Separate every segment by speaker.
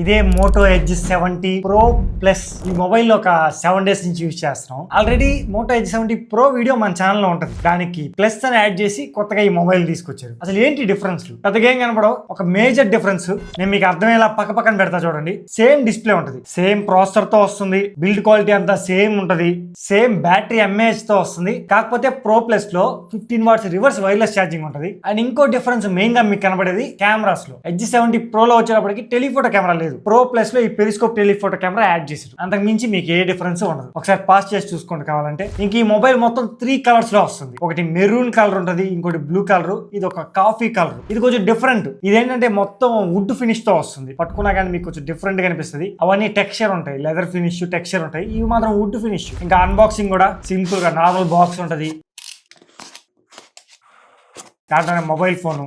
Speaker 1: ఇదే Moto Edge 70 pro plus ఈ mobile ఒక 7 days నుంచి యూజ్ చేస్తున్నాం. Already Moto Edge 70 pro video మన ఛానల్లో ఉంటుంది. దానికి ప్లస్ అని యాడ్ చేసి కొత్తగా ఈ మొబైల్ తీసుకొచ్చారు. అసలు ఏంటి డిఫరెన్స్? పెద్దగా ఏం కనపడవు. ఒక మేజర్ డిఫరెన్స్ నేను మీకు అర్థమయ్యేలా పక్కన పెడతా చూడండి. సేమ్ డిస్ప్లే ఉంటుంది, సేమ్ ప్రాసెసర్ తో వస్తుంది, బిల్డ్ క్వాలిటీ అంతా సేమ్ ఉంటది, సేమ్ బ్యాటరీ ఎంఏహెచ్ తో వస్తుంది. కాకపోతే ప్రో ప్లస్ లో 15 watts రివర్స్ వైర్లెస్ ఛార్జింగ్ ఉంటుంది. అండ్ ఇంకో డిఫరెన్స్ మెయిన్ గా మీకు కనబడేది కెమెరాస్ లో. ఎడ్జ్ 70 ప్రోలో వచ్చేటప్పటికి టెలిఫోటో కెమెరా లేదు. ప్రో ప్లస్ లో ఈ పెరిస్కోప్ టెలిఫోటో కెమెరా యాడ్ చేశారు. అంతకు మించి మీకు ఏ డిఫరెన్స్ ఉండదు. ఒకసారి పాస్ చేసి చూసుకోండి కావాలంటే. ఇంక ఈ మొబైల్ మొత్తం 3 కలర్స్ లో వస్తుంది. ఒకటి మెరూన్ కలర్ ఉంటుంది, ఇంకోటి బ్లూ కలర్, ఇది ఒక కాఫీ కలర్. ఇది కొంచెం డిఫరెంట్. ఇదేంటంటే మొత్తం వుడ్ ఫినిష్ తో వస్తుంది. పట్టుకున్నా కానీ మీకు కొంచెం డిఫరెంట్ గా అనిపిస్తుంది. అవన్నీ టెక్స్చర్ ఉంటాయి, లెదర్ ఫినిష్ టెక్స్చర్ ఉంటాయి. ఇవి మాత్రం వుడ్ ఫినిష్. ఇంకా అన్బాక్సింగ్ కూడా సింపుల్ గా నార్మల్ బాక్స్ ఉంటుంది. దాంట్లోనే mobile phone,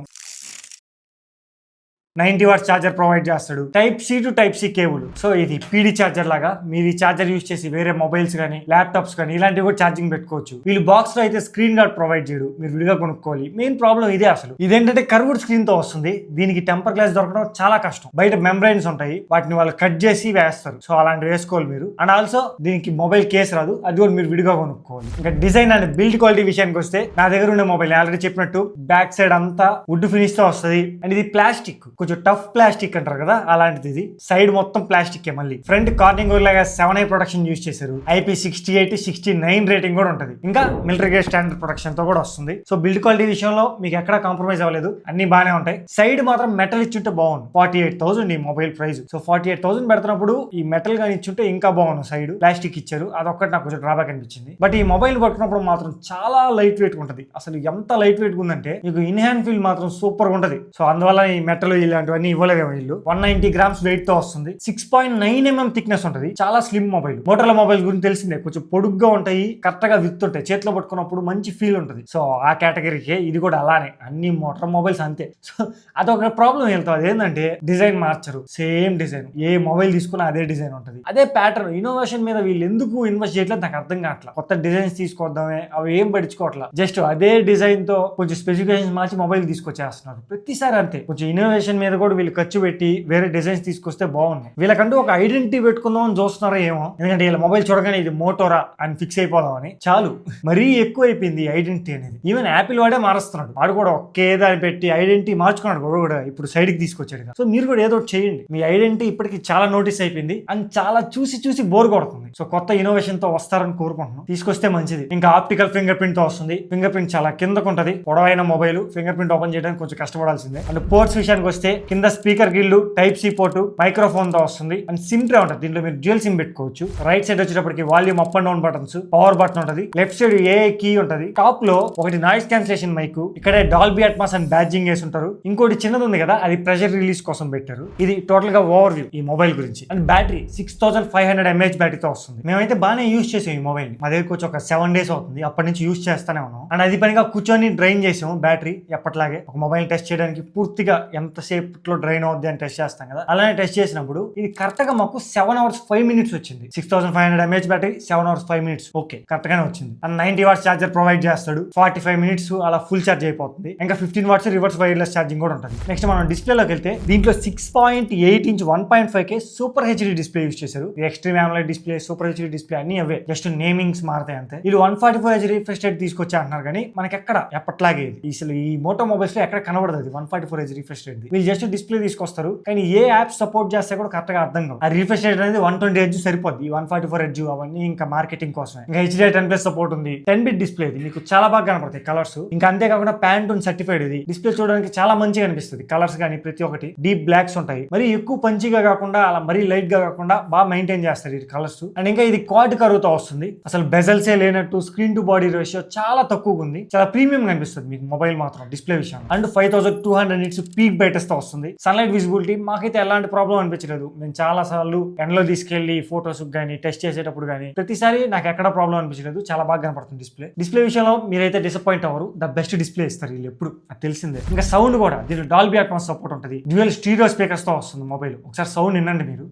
Speaker 1: 90 watts charger provide చేస్తాడు. Type C to type C cable. So ఇది పీడీ ఛార్జర్ లాగా మీరు ఈ ఛార్జర్ యూజ్ చేసి వేరే మొబైల్స్ కానీ ల్యాప్టాప్స్ కానీ ఇలాంటివి కూడా ఛార్జింగ్ పెట్టుకోవచ్చు. వీళ్ళు బాక్స్ లో అయితే స్క్రీన్ గార్డ్ ప్రొవైడ్ చేయడు, మీరు విడిగా కొనుక్కోవాలి. మెయిన్ ప్రాబ్లం ఇదే. అసలు ఇదేంటంటే కర్వ్డ్ స్క్రీన్ తో వస్తుంది. దీనికి టెంపర్ గ్లాస్ దొరకడం చాలా కష్టం. బయట మెంబ్రైన్స్ ఉంటాయి, వాటిని వాళ్ళు కట్ చేసి వేస్తారు. సో అలాంటివి వేసుకోవాలి మీరు. అండ్ ఆల్సో దీనికి మొబైల్ కేస్ రాదు, అది కూడా మీరు విడిగా కొనుక్కోవాలి. ఇంకా డిజైన్ అండ్ బిల్డ్ క్వాలిటీ విషయానికి వస్తే నా దగ్గర ఉండే మొబైల్ ఆల్రెడీ చెప్పినట్టు బ్యాక్ సైడ్ అంతా వుడ్ ఫినిష్ తో వస్తుంది. అండ్ ఇది ప్లాస్టిక్, కొంచెం టఫ్ ప్లాస్టిక్ అంటారు కదా, అలాంటిది. ఇది సైడ్ మొత్తం ప్లాస్టిక్. మళ్ళీ ఫ్రంట్ కార్నింగ్ లాగా 7i ప్రొడక్షన్ యూజ్ చేశారు. IP68 69 రేటింగ్ కూడా ఉంటుంది. ఇంకా మిలిటరీ గ్రేడ్ స్టాండర్డ్ ప్రొడక్షన్ తో కూడా వస్తుంది. సో బిల్డ్ క్వాలిటీ విషయంలో మీకు ఎక్కడ కాంప్రమైజ్ అవ్వలేదు, అన్ని బాగానే ఉంటాయి. సైడ్ మాత్రం మెటల్ ఇచ్చుంటే బాగుంది. 48,000 ఈ మొబైల్ ప్రైస్. సో 48,000 పెడుతున్నప్పుడు ఈ మెటల్ గానీ ఇచ్చుంటే ఇంకా బాగుంది. సైడ్ ప్లాస్టిక్ ఇచ్చారు, అదొక్కటి నాకు కొంచెం డ్రాబ్యాక్ అనిపించింది. బట్ ఈ మొబైల్ పట్టుకున్నప్పుడు మాత్రం చాలా లైట్ వెయిట్ ఉంటుంది. అసలు ఎంత లైట్ వెయిట్ ఉందంటే మీకు ఇన్ హ్యాండ్ ఫీల్ మాత్రం సూపర్ గా ఉంటది. సో అందువల్ల ఈ మెటల్ ఇలాంటివన్నీ ఇవ్వలేదు వీళ్ళు. 190 grams వెయిట్ తో వస్తుంది. 6.9 mm థిక్నెస్ ఉంటుంది. చాలా స్లిమ్ మొబైల్. మోటోలా మొబైల్ గురించి తెలిసిందే, కొంచెం పొడుగ్గా ఉంటాయి, కరెక్ట్ గా విత్ ఉంటాయి. చేతిలో పట్టుకున్నప్పుడు మంచి ఫీల్ ఉంటుంది. సో ఆ కేటగిరీకి ఇది కూడా అలానే. అన్ని మోటార్ మొబైల్స్ అంతే. సో అదొక ప్రాబ్లం వెళ్తాం. అదేంటంటే డిజైన్ మార్చరు, సేమ్ డిజైన్. ఏ మొబైల్ తీసుకున్నా అదే డిజైన్ ఉంటుంది, అదే ప్యాటర్న్. ఇన్నోవేషన్ మీద వీళ్ళు ఎందుకు ఇన్వెస్ట్ చేయట్లేదు నాకు అర్థం కావట్లా. కొత్త డిజైన్స్ తీసుకొద్దామే, అవి ఏం పడుచుకోవట్లా. జస్ట్ అదే డిజైన్ తో కొంచెం స్పెసిఫికేషన్స్ మార్చి మొబైల్ తీసుకొచ్చేస్తున్నారు ప్రతిసారి అంతే. కొంచెం ఇన్నోవేషన్ మీద కూడా వీళ్ళు ఖర్చు పెట్టి వేరే డిజైన్స్ తీసుకొస్తే బాగున్నాయి. వీళ్ళకంటూ ఒక ఐడెంటిటీ పెట్టుకుందాం అని చూస్తున్నారో ఏమో. ఎందుకంటే వీళ్ళ మొబైల్ చూడగానే ఇది మోటోరా అని ఫిక్స్ అయిపోదామని. చాలు, మరీ ఎక్కువ అయిపోయింది ఐడెంటిటీ అనేది. ఈవెన్ యాపిల్ వాడే మారుస్తున్నాడు. వాడు కూడా ఒకే దాన్ని పెట్టి ఐడెంటిటీ మార్చుకున్నాడు కూడా ఇప్పుడు సైడ్ కి తీసుకొచ్చాడు. సో మీరు కూడా ఏదో ఒకటి చేయండి. మీ ఐడెంటిటీ ఇప్పటికి చాలా నోటీస్ అయిపోయింది అండ్ చాలా చూసి బోర్ కొడుతుంది. సో కొత్త ఇన్నోవేషన్ తో వస్తారని కోరుకుంటున్నాం. తీసుకొస్తే మంచిది. ఇంకా ఆప్టికల్ ఫింగర్ ప్రింట్ తో వస్తుంది. ఫింగర్ ప్రింట్ చాలా కిందకు ఉంటది. పొడవైన మొబైల్ ఫింగర్ ప్రింట్ ఓపెన్ చేయడానికి కొంచెం కష్టపడాల్సిందే. అండ్ పోర్ట్స్ విషయానికి వస్తే కింద స్పీకర్ గిల్లు, టైప్ సి పోర్టు, మైక్రోఫోన్ తో వస్తుంది. అండ్ సిమ్ ట్రే ఉంటుంది. దీంట్లో మీరు డ్యూయల్ సిమ్ పెట్టుకోవచ్చు. రైట్ సైడ్ వచ్చేటప్పటికి volume up and down buttons, power button ఉంటుంది. లెఫ్ట్ సైడ్ ఏఐ కీ ఉంటుంది. టాప్ లో ఒకటి నాయిస్ క్యాన్సిలేషన్ మైక్, ఇక్కడే డాల్బీ అట్మాస్ అండ్ బ్యాడ్జింగ్ వేసి ఉంటారు. ఇంకోటి చిన్నది ఉంది కదా, అది ప్రెషర్ రిలీజ్ కోసం పెట్టారు. ఇది టోటల్ గా ఓవర్ వ్యూ ఈ మొబైల్ గురించి. అండ్ బ్యాటరీ 6500 mAh బ్యాటరీతో వస్తుంది. మేమైతే బాగానే యూజ్ చేసాం ఈ మొబైల్. మా దగ్గరకు వచ్చి ఒక 7 days అవుతుంది. అప్పటి నుంచి యూజ్ చేస్తానే ఉన్నాం. అండ్ అది పనిగా కూర్చొని డ్రైన్ చేసాం బ్యాటరీ. ఎప్పట్లాగే ఒక మొబైల్ టెస్ట్ చేయడానికి పూర్తిగా ఎంతసేపట్లో డ్రైన్ అవుద్ది అని టెస్ట్ చేస్తాం కదా, అలానే టెస్ట్ చేసినప్పుడు ఇది కరెక్ట్ గా మాకు 7 hours 5 minutes వచ్చింది. 6500 mAh battery, 7 hours 5 minutes okay correct గానే వచ్చింది. అండ్ 90 watts ఛార్జర్ ప్రొవైడ్ చేస్తాడు. 45 minutes అలా ఫుల్ ఛార్జ్ అయిపోతుంది. ఇంకా 15 watts రివర్స్ వైర్లెస్ ఛార్జింగ్ కూడా ఉంటుంది. నెక్స్ట్ మనం డిస్ప్లేలోకి వెళ్తే దీంట్లో 6.8 inch 1.5K super HD display use చేశారు. Extreme AMOLED display, super HD display అన్ని అవే, జస్ట్ నేమింగ్స్ మారుతాయి అంతే. ఇది 144 Hz రిఫ్రెష్ రేట్ తీసుకొచ్చా అంటున్నారు కానీ మనకి ఎక్కడ ఎప్పట్లాగే అసలు ఈ మోటో మొబైల్స్ లో ఎక్కడ కనబడదు అది 144 Hz రిఫ్రెష్ రేట్. వీళ్ళు జస్ట్ డిస్ప్లే తీసుకొస్తారు కానీ ఏ యాప్ సపోర్ట్ చేస్తే కూడా కరెక్ట్ గా అర్థం కాదు. ఆ రిఫ్రెష్ రేట్ అనేది 120 Hz సరిపోద్ది. 144 Hz అవన్నీ ఇంకా మార్కెటింగ్ కోసమే. ఇంకా HDR10+ సపోర్ట్ ఉంది. 10-bit డిస్ప్లే ఇది మీకు చాలా బాగా కనపడతాయి కలర్స్. ఇంకా అంతేకాకుండా ప్యాంటూన్ సర్టిఫైడ్. ఇది డిస్ప్లే చూడడానికి చాలా మంచిగా అనిపిస్తుంది. కలర్స్ కానీ ప్రతి ఒక్కటి డీప్ బ్లాక్స్ ఉంటాయి. మరి ఎక్కువ పంచిగా కాకుండా అలా మరీ లైట్ గా కాకుండా బాగా మెయింటైన్ చేస్తారు ఈ కలర్స్. అండ్ ఇంకా ఇది క్వాడ్ కర్వ్ తో వస్తుంది. అసలు బెజల్సే లేనట్టు స్క్రీన్ టు బాడీ రేషియో చాలా తక్కువగా ఉంది. చాలా ప్రీమియం కనిపిస్తుంది మీకు మొబైల్ మాత్రం డిస్ప్లే విషయం. అండ్ 5200 nits పీక్ బ్రైట్నెస్ తో వస్తుంది. సన్లైట్ విజిబిలిటీ మాకైతే ఎలాంటి ప్రాబ్లం అనిపించలేదు. నేను చాలా సార్లు ఎండలో తీసుకెళ్లి ఫోటోస్ కానీ టెస్ట్ చేసేటప్పుడు కానీ ప్రతిసారి నాకు ఎక్కడ ప్రాబ్లం అనిపించలేదు. చాలా బాగా కనపడుతుంది డిస్ప్లే విషయంలో. మీరైతే డిసప్పాయింట్ అవ్వరు. ద బెస్ట్ డిస్ప్లే ఇస్తారు వీళ్ళు ఎప్పుడు, అది తెలిసిందే. ఇంకా సౌండ్ కూడా దీనిలో డాల్బీ అట్మాస్ సపోర్ట్ ఉంటుంది. డ్యూయల్ స్టీరియో స్పీకర్స్ తో వస్తుంది మొబైల్. ఒకసారి సౌండ్ వినండి మీరు.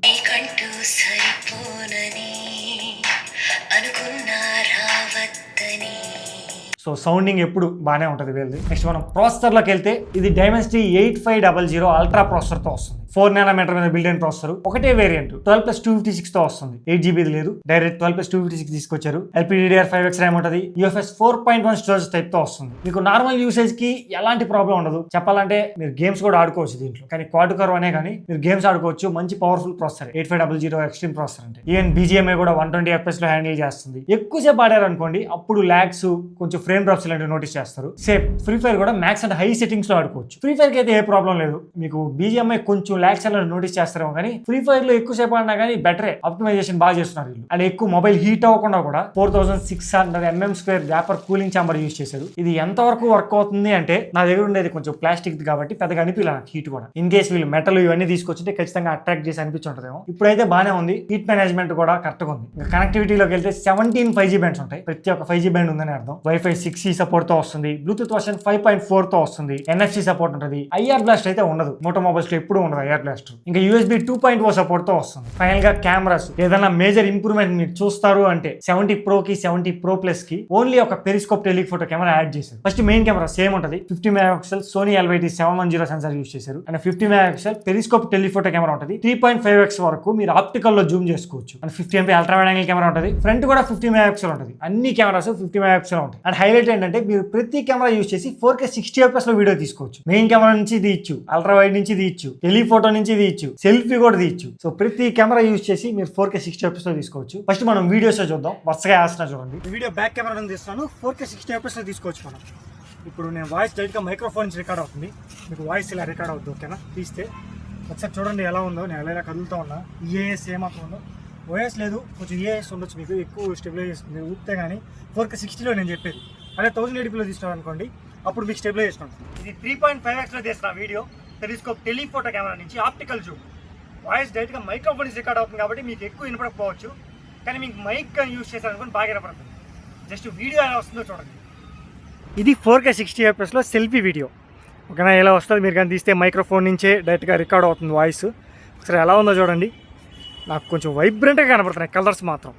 Speaker 1: సో సౌండింగ్ ఎప్పుడు బాగానే ఉంటుంది వీళ్ళది. నెక్స్ట్ మనం ప్రాసెసర్లోకి వెళ్తే ఇది డైమెన్సిటీ 8500 అల్ట్రా ప్రాసెసర్ తో వస్తుంది. 4nm మీద బిల్డ్ అయిన ప్రాసెసర్, ఒకటే వేరియంట్ 12+256 తో వస్తుంది. 8GB లేదు, డైరెక్ట్ 12+256 తీసుకొచ్చారు. LPDDR5X ర్యామ్ ఉంటుంది. UFS 4.1 స్టోరేజ్ టైప్ తో వస్తుంది. మీకు నార్మల్ యూసేజ్ కి ఎలాంటి ప్రాబ్లం ఉండదు. చెప్పాలంటే మీరు గేమ్స్ కూడా ఆడుకోవచ్చు దీంట్లో. కానీ క్వాడ్ కోర్ అనే కానీ మీరు గేమ్స్ ఆడుకోవచ్చు. మంచి పవర్ఫుల్ ప్రాసెసర్ 8500 ఎక్స్ట్రీమ్ ప్రాసెసర్ అంటే. ఈవెన్ BGMI కూడా 120 FPS లో హ్యాండిల్ చేస్తుంది. ఎక్కువసేపు ఆడారు అనుకోండి అప్పుడు లాగ్స్, కొంచెం ఫ్రేమ్ డ్రాప్స్ ఇలాంటివి నోటీస్ చేస్తారు. సేమ్ ఫ్రీ ఫైర్ కూడా మ్యాక్స్ అండ్ హై సెట్టింగ్స్ లో ఆడుకోవచ్చు. ఫ్రీ ఫైర్ కి అయితే ఏ ప్రాబ్లం లేదు. మీకు BGMI కొంచెం లాగ్స్ అలా నోటీస్ చేస్తారేమో కానీ ఫ్రీ ఫైర్ లో ఎక్కువసేపు ఆడినా కానీ బెటరే. ఆప్టిమైజేషన్ బాగా చేస్తున్నారు వీళ్ళు. అండ్ ఎక్కువ మొబైల్ హీట్ అవ్వకుండా కూడా 4600 mm² vapour cooling chamber use చేశారు. ఇది ఎంత వరకు వర్క్ అవుతుంది అంటే నా దగ్గర ఉండేది కొంచెం ప్లాస్టిక్ కాబట్టి పెద్దగా అనిపించలే హీట్ కూడా. ఇన్ కేస్ వీళ్ళు మెటల్ ఇవన్నీ తీసుకొచ్చింటే ఖచ్చితంగా అట్రాక్ట్ చేసి అనిపించుంటదేమో. ఇప్పుడైతే బాగానే ఉంది. హీట్ మేనేజ్మెంట్ కూడా కరెక్ట్ గా ఉంది. కనెక్టివిటీలోకి వెళ్తే 17 5G బ్యాండ్స్ ఉంటాయి. ప్రతి ఒక్క 5G బ్యాండ్ ఉందని అర్థం. Wi-Fi 6E సపోర్ట్ తో వస్తుంది. బ్లూటూత్ వర్షన్ 5.4 తో వస్తుంది. NFC సపోర్ట్ ఉంటుంది. IR బ్లాస్ట్ అయితే ఉండదు. మోటో మొబైల్స్ లో ఎప్పుడు ఉండదు IR బ్లాస్ట్. ఇంకా USB 2.0 సపోర్ట్ తో వస్తుంది. ఫైనల్ గా కెమెరాస్ ఏదైనా మేజర్ ఇంప్రూవ్మెంట్ మీరు చూస్తారు అంటే 70 Pro కి 70 Pro Plus కి ఓన్లీ ఒక పెరిస్కోప్ టెలిఫోటో కెమెరా యాడ్ చేశారు. ఫస్ట్ మెయిన్ కెమెరా సేమ్ ఉంటుంది. 50 MP Sony LYT-710 sensor use చేశారు. And 50 MP periscope telephoto camera ఉంటుంది. 3.5x వరకు మీరు ఆప్టికల్ లో జూమ్ చేసుకోవచ్చు. And 50 MP ultra wide angle camera ఉంటుంది. ఫ్రంట్ కూడా 50 MP ఉంటుంది. అన్ని కెమెరాస్ 50 MP ఉంటాయి. అండ్ హైలైట్ ఏంటంటే మీరు ప్రతి కెమెరా యూజ్ చేసి 4K 60 FPS లో వీడియో తీసుకోవచ్చు. మెయిన్ కెమెరా నుంచి తీయచ్చు, అల్ట్రా వైడ్ నుంచి తీయచ్చు, టెలిఫోటో నుంచి తీయచ్చు, సెల్ఫీ కూడా తీయచ్చు. సో ప్రతి కెమెరా యూజ్ చేసి మీరు 4K 60 FPS లో తీసుకోవచ్చు. ఫస్ట్ మనం వీడియోస్ చూద్దాం. వరుసగా వేస్తున్నా చూడండి. ఈ వీడియో బ్యాక్ కెమెరా నుంచి తీస్తున్నాను. 4K 60 FPS లో తీసుకోవచ్చు మనం. ఇప్పుడు నేను వాయిస్ డైరెక్ట్గా మైక్రోఫోన్ నుంచి రికార్డ్ అవుతుంది. మీకు వాయిస్ ఇలా రికార్డ్ అవుతుంది. ఓకేనా? తీస్తే ఒకసారి చూడండి ఎలా ఉందో. నేను ఎలా కదులుతూ ఉన్నా. EAS ఏమాత్రం ఉందో. OS లేదు, కొంచెం EAS ఉండొచ్చు. మీకు ఎక్కువ స్టెబిలైజ్ మీరు ఊపితే కానీ 4K 60లో నేను చెప్పేది. అదే 1080pలో తీసినాను అనుకోండి అప్పుడు మీకు స్టెబిలైజేషన్ ఉంటుంది. ఇది 3.5x లో తీసిన వీడియో పెరిస్కోప్ టెలిఫోటో కెమెరా నుంచి ఆప్టికల్ జూమ్. వాయిస్ డైరెక్ట్గా మైక్రోఫోన్ నుంచి రికార్డ్ అవుతుంది కాబట్టి మీకు ఎక్కువ వినపడకపోవచ్చు. కానీ మీకు మైక్ యూజ్ చేశారనుకోండి బాగా వినపడుతుంది. జస్ట్ వీడియో ఎలా వస్తుందో చూడండి. ఇది 4K 60 FPSలో సెల్ఫీ వీడియో. ఓకేనా? ఎలా వస్తుంది మీరు కానీ తీస్తే మైక్రోఫోన్ నుంచే డైరెక్ట్గా రికార్డ్ అవుతుంది వాయిస్. ఒకసారి ఎలా ఉందో చూడండి. నాకు కొంచెం వైబ్రెంట్గా కనపడుతున్నాయి కలర్స్ మాత్రం.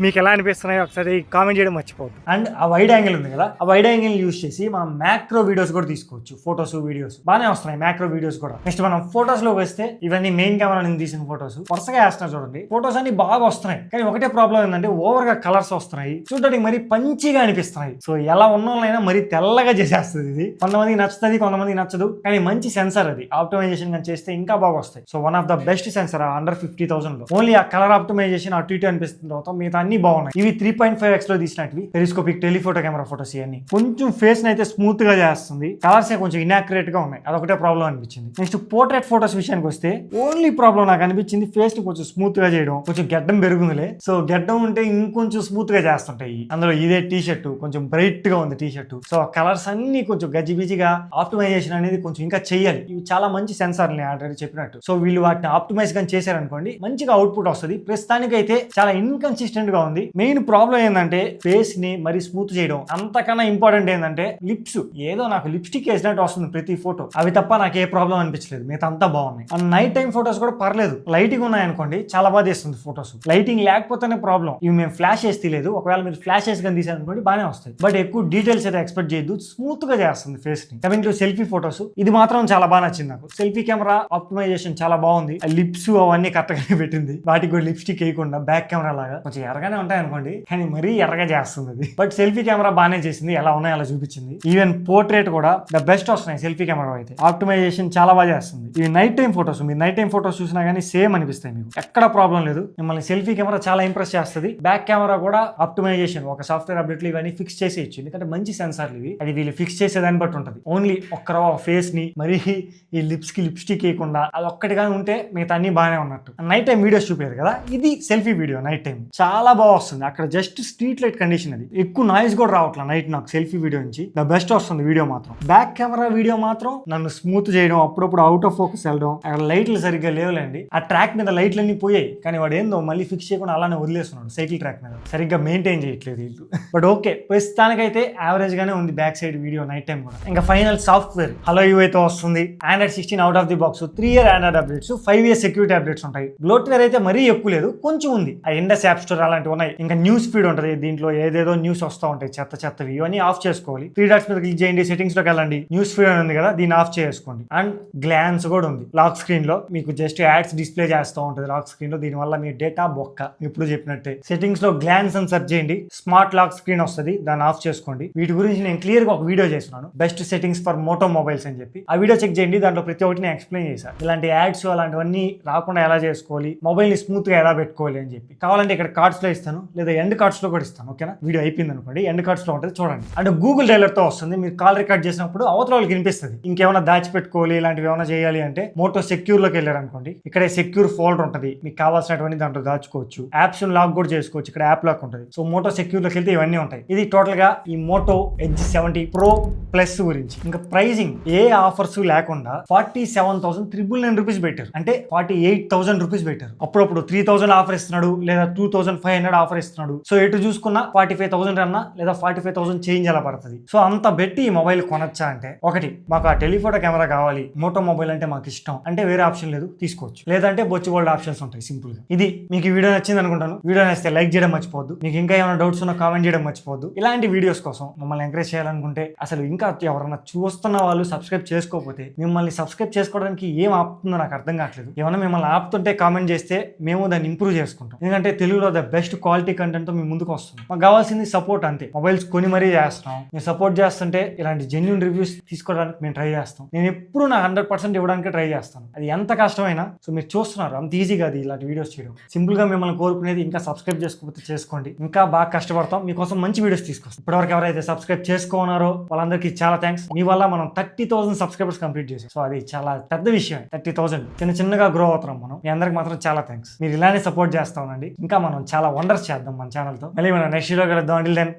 Speaker 1: మీకు ఎలా అనిపిస్తున్నాయో ఒకసారి కామెంట్ చేయడం మర్చిపోవద్దు. అండ్ ఆ వైడ్ యాంగిల్ ఉంది కదా, ఆ వైడ్ యాంగిల్ యూజ్ చేసి మనం మ్యాక్రో వీడియోస్ కూడా తీసుకోవచ్చు. ఫోటోస్ వీడియోస్ బాగానే వస్తున్నాయి మ్యాక్రో వీడియోస్ కూడా. నెక్స్ట్ మనం ఫోటోస్ లోకి వస్తే ఇవన్నీ మెయిన్ కెమెరా నుంచి తీసిన ఫోటోస్ వరుసగా వేస్తున్నా చూడండి. ఫోటోస్ అన్ని బాగా వస్తున్నాయి. కానీ ఒకటే ప్రాబ్లం ఏంటంటే ఓవర్ గా కలర్స్ వస్తున్నాయి. చూడడానికి మరి పంచిగా అనిపిస్తున్నాయి. సో ఎలా ఉన్నోళ్ళైనా మరి తెల్లగా చేసేస్తుంది ఇది. కొంతమందికి నచ్చుతుంది, కొంతమందికి నచ్చదు. కానీ మంచి సెన్సార్ అది. ఆప్టిమైజేషన్ కానీ చేస్తే ఇంకా బాగా వస్తాయి. So one of the best sensor under 50,000 లో. ఓన్లీ ఆ కలర్ ఆప్టిమైజేషన్ అటు ఇటు అనిపిస్తుంది. తర్వాత మిగతా అన్ని బాగున్నాయి. ఇవి 3.5x లో తీసినట్వి పెరిస్కోపిక్ టెలిఫోటో కెమెరా ఫోటోస్. ఇవన్నీ కొంచెం ఫేస్ అయితే స్మూత్ గా చేస్తుంది. కలర్స్ కొంచెం ఇన్యాక్యురేట్ గా ఉన్నాయి. అదొకటే ప్రాబ్లం అనిపించింది. నెక్స్ట్ పోర్ట్రేట్ ఫోటోస్ విషయానికి వస్తే ఓన్లీ ప్రాబ్లం నాకు అనిపించింది ఫేస్ ని కొంచెం స్మూత్ గా చేయడం. కొంచెం గడ్డం పెరుగుందిలే. సో గడ్డం ఉంటే ఇంకొంచెం స్మూత్ గా చేస్తుంటాయి. అందులో ఇదే టీ షర్ట్ కొంచెం బ్రైట్ గా ఉంది టీ షర్ట్. సో కలర్స్ అన్ని కొంచెం గజిబిజిగా ఆప్టిమైజేషన్ అనేది కొంచెం ఇంకా చెయ్యాలి. ఇవి చాలా మంచి సెన్సార్ ఆల్రెడీ చెప్పినట్టు. సో వీళ్ళు వాటిని ఆప్టిమైజ్ గా చేశారనుకోండి మంచిగా అవుట్పుట్ వస్తుంది. ప్రస్తుతానికి అయితే చాలా ఇన్కన్సిస్టెంట్ గా ఉంది. మెయిన్ ప్రాబ్లం ఏంటంటే ఫేస్ ని మరి స్మూత్ చేయడం. అంతకన్నా ఇంపార్టెంట్ ఏంటంటే లిప్స్. ఏదో నాకు లిప్స్టిక్ వేసినట్టు వస్తుంది ప్రతి ఫోటో. అవి తప్ప నాకు ఏ ప్రాబ్లం అనిపించలేదు. మిగతా అంతా బాగున్నాయి. అండ్ నైట్ టైం ఫోటోస్ కూడా పర్లేదు. లైటింగ్ ఉన్నాయి అనుకోండి చాలా బాగా తీస్తుంది ఫోటోస్. లైటింగ్ లేకపోతేనే ప్రాబ్లం. ఇవి మేము ఫ్లాష్ వేసి తీయలేదు. ఒకవేళ మీరు ఫ్లాష్ వేసి కానీ తీసారనుకోండి బాగానే వస్తాయి. బట్ ఎక్కువ డీటెయిల్స్ అయితే ఎక్స్పెక్ట్ చేయొద్దు. స్మూత్ గా చేస్తుంది ఫేస్ ని. కమింగ్ టు సెల్ఫీ ఫోటోస్, ఇది మాత్రం చాలా బాగా నచ్చింది నాకు. సెల్ఫీ కెమెరా ఆప్టిమైజేషన్ చాలా బాగుంది. లిప్స్ అవన్నీ కరెక్ట్ గానే పెట్టింది. వాటికి కూడా లిప్స్టిక్ వేయకుండా బ్యాక్ కెమెరా లాగా కొంచెం ఎర్రగానే ఉంటాయి అనుకోండి, కానీ మరీ ఎర్రగా చేస్తుంది అది. బట్ సెల్ఫీ కెమెరా బాగానే చేసింది. ఎలా ఉన్నాయో అలా చూపించింది. ఈవెన్ పోర్ట్రేట్ కూడా ద బెస్ట్ వస్తున్నాయి సెల్ఫీ కెమెరా అయితే. ఆప్టిమైజేషన్ చాలా బాగా చేస్తుంది. ఇవి నైట్ టైం ఫోటోస్. మీరు నైట్ టైం ఫోటోస్ చూసినా కానీ సేమ్ అనిపిస్తాయి. మీకు ఎక్కడ ప్రాబ్లం లేదు. మిమ్మల్ని సెల్ఫీ కెమెరా చాలా ఇంప్రెస్ చేస్తుంది. బ్యాక్ కెమెరా కూడా ఆప్టిమైజేషన్ ఒక సాఫ్ట్వేర్ అప్డేట్లు ఇవన్నీ ఫిక్స్ చేసి ఇచ్చింది. ఎందుకంటే మంచి సెన్సార్లు ఇవి. అది వీళ్ళు ఫిక్స్ చేసేదాన్ని బట్టి ఉంటుంది. ఓన్లీ ఒక్క ఫేస్ ని మరీ ఈ లిప్స్ కి లిప్స్టిక్ వేయకుండా అది ఒక్కటిగా ఉంటే మిగతా అన్ని బాగానే ఉన్నట్టు. నైట్ టైం వీడియోస్ చూపారు కదా, ఇది సెల్ఫీ వీడియో. నైట్ టైం చాలా బాగా వస్తుంది. అక్కడ జస్ట్ స్ట్రీట్ లైట్ కండిషన్. అది ఎక్కువ నాయిస్ కూడా రావట్లేదు నైట్ నాకు సెల్ఫీ వీడియో నుంచి. ద బెస్ట్ వస్తుంది వీడియో మాత్రం. బ్యాక్ కెమెరా వీడియో మాత్రం నన్ను స్మూత్ చేయడం, అప్పుడప్పుడు అవుట్ ఆఫ్ ఫోకస్ వెళ్ళడం. అక్కడ లైట్లు సరిగ్గా లేవులేండి. ఆ ట్రాక్ మీద లైట్లన్నీ పోయాయి, కానీ వాడు ఏందో మళ్ళీ ఫిక్స్ చేయకుండా అలానే వదిలేస్తున్నాడు సైకిల్ ట్రాక్ మీద. సరిగ్గా మెయింటైన్ చేయట్లేదు వీళ్ళు. బట్ ఓకే, ప్రస్తుతానికైతే యావరేజ్ గానే ఉంది back side video night time కూడా. ఇంకా ఫైనల్ సాఫ్ట్వేర్ హలో UI తో వస్తుంది. Android 16 out of the box. 3 year Android updates, 5 year security updates ఉంటాయి. బ్లోట్వేర్ అయితే మరీ ఎక్కువ లేదు, కొంచెం ఉంది. ఆ ఇండస్ iOS యాప్ స్టోర్ అలాంటివి ఉన్నాయి. ఇంకా న్యూస్ ఫీడ్ ఉంటుంది, దీంట్లో ఏదేదో న్యూస్ వస్తూ ఉంటాయి చెత్తవి, ఇవన్నీ ఆఫ్ చేసుకోవాలి. 3 డాట్స్ మీద క్లిక్ చేయండి, సెట్టింగ్స్ లోకి వెళ్ళండి, న్యూస్ ఫీడ్ అని ఉంది కదా, దీన్ని ఆఫ్ చేసుకోండి. అండ్ గ్లాన్స్ కూడా ఉంది. లాక్ స్క్రీన్ లో మీకు జస్ట్ యాడ్స్ డిస్ప్లే చేస్తూ ఉంటుంది లాక్ స్క్రీన్ లో, దీనివల్ల మీ డేటా బొక్క. ఇప్పుడు చెప్పినట్టే సెట్టింగ్స్ లో గ్లాన్స్ అని సెర్చ్ చేయండి, స్మార్ట్ లాక్ స్క్రీన్ వస్తుంది, దాన్ని ఆఫ్ చేసుకోండి. వీటి గురించి నేను క్లియర్ గా ఒక వీడియో చేస్తున్నాను, best settings for Moto mobiles అని చెప్పి. ఆ వీడియో చెక్ చేయండి, దాంట్లో ప్రతి ఒక్కటి నేను ఎక్స్ప్లెయిన్ చేశాను. ఇలాంటి యాడ్స్ అలాంటివన్నీ రాకుండా ఎలా చేసుకోవాలి, మొబైల్ ని స్మూత్ గా ఎలా పెట్టుకోవాలి అని చెప్పి. కావాలంటే ఇక్కడ కార్డ్స్ లో ఇస్తాను, లేదా ఎండ్ కార్డ్స్ లో కూడా ఇస్తాను. ఓకేనా, వీడియో అయిపోయింది అనుకోండి, ఎండ్ కార్డ్స్ లో ఉంటుంది చూడండి. అండ్ గూగుల్ డైలర్ తో వస్తుంది, మీరు కాల్ రికార్డ్ చేసినప్పుడు అవతల వాళ్ళకి వినిపిస్తుంది. ఇంకేమైనా దాచిపెట్టుకోవాలి, ఇలాంటివి ఏమైనా చేయాలి అంటే మోటో సెక్యూర్ లోకి వెళ్ళారు అనుకోండి, ఇక్కడ సెక్యూర్ ఫోల్డర్ ఉంటుంది, మీకు కావాల్సినటువంటి దాంట్లో దాచుకోవచ్చు. యాప్స్ లాక్ కూడా చేసుకోవచ్చు, ఇక్కడ యాప్ లాక్ ఉంటుంది. సో మోటో సెక్యూర్ లోకి వెళ్తే ఇవన్నీ ఉంటాయి. ఇది టోటల్ గా ఈ మోటో ఎడ్జ్ 70 Pro Plus గురించి. ఇంకా ప్రైజింగ్ ఏ ఆఫర్స్ లేకుండా 47,999 రూపీస్ పెట్టారు, అంటే 48,000 రూపీస్ పెట్టారు. అప్పుడప్పుడు 3,000 ఆఫర్ ఇస్తున్నాడు, లేదా 2,500 ఆఫర్ ఇస్తున్నాడు. సో ఎటు చూసుకున్నా 45,000 అన్నా లేదా 45,000 చేంజ్ అలా పడుతుంది. సో అంత పెట్టి ఈ మొబైల్ కొనొచ్చా అంటే, ఒకటి మాకు ఆ టెలిఫోటో కెమెరా కావాలి, మోటో మొబైల్ అంటే మాకు ఇష్టం అంటే వేరే ఆప్షన్ లేదు, తీసుకోవచ్చు. లేదంటే బొచ్చి గోల్డ్ ఆప్షన్స్ ఉంటాయి సింపుల్ గా. ఇది మీకు వీడియో నచ్చింది అనుకుంటాను. వీడియో నచ్చితే లైక్ చేయడం మర్చిపోద్దు. మీకు ఇంకా ఏమైనా డౌట్స్ ఉన్నా కామెంట్ చేయడం మర్చిపోద్దు. ఇలాంటి వీడియోస్ కోసం మమ్మల్ని ఎంకరేజ్ చేయాలనుకుంటే, అసలు ఇంకా ఎవరైనా చూస్తున్న వాళ్ళు సబ్స్క్రైబ్ చేసుకోకపోతే, మిమ్మల్ని సబ్స్క్రైబ్ చేసుకోవడానికి ఏం ఆపుతుందో నాకు అర్థం కావట్లేదు. ఏమైనా మిమ్మల్ని ఆపుతుంటే కామెంట్ చేస్తే మేము దాన్ని ఇంప్రూవ్ చేసుకుంటాం. ఎందుకంటే తెలుగులో ద బెస్ట్ క్వాలిటీ కంటెంట్ తో మీ ముందుకు వస్తుంది. మాకు కావాల్సింది సపోర్ట్ అంతే. మొబైల్స్ కొని మరీ చేస్తాం, మీరు సపోర్ట్ చేస్తుంటే ఇలాంటి జెన్యూన్ రివ్యూస్ తీసుకోవడానికి మేము ట్రై చేస్తాం. నేను ఎప్పుడు నా 100% ఇవ్వడానికి ట్రై చేస్తాను, అది ఎంత కష్టమైనా. సో మీరు చూస్తున్నారు, అంత ఈజీగా అది ఇలాంటి వీడియోస్ చేయడం. సింపుల్ గా మిమ్మల్ని కోరుకునేది, ఇంకా సబ్స్క్రైబ్ చేసుకోకపోతే చేసుకోండి, ఇంకా బాగా కష్టపడతాం, మీకోసం మంచి వీడియోస్ తీసుకొస్తాం. ఇప్పటివరకు ఎవరైతే సబ్స్క్రైబ్ చేసుకున్నారో వాళ్ళందరికీ చాలా థ్యాంక్స్. మీ వల్ల మనం 30,000 సబ్స్క్రైబర్స్ కంప్లీట్ చేసాం. సో అది చాలా పెద్ద విషయం. 30,000 చిన్నగా గ్రో అవుతున్నాం మనం. మీ అందరికి మాత్రం చాలా థ్యాంక్స్. మీరు ఇలానే సపోర్ట్ చేస్తా ఉండండి. ఇంకా మనం చాలా వండర్స్ చేద్దాం మన ఛానల్తో. మళ్ళీ మనం నెక్స్ట్ వీడియో కలుద్దాం. Until then.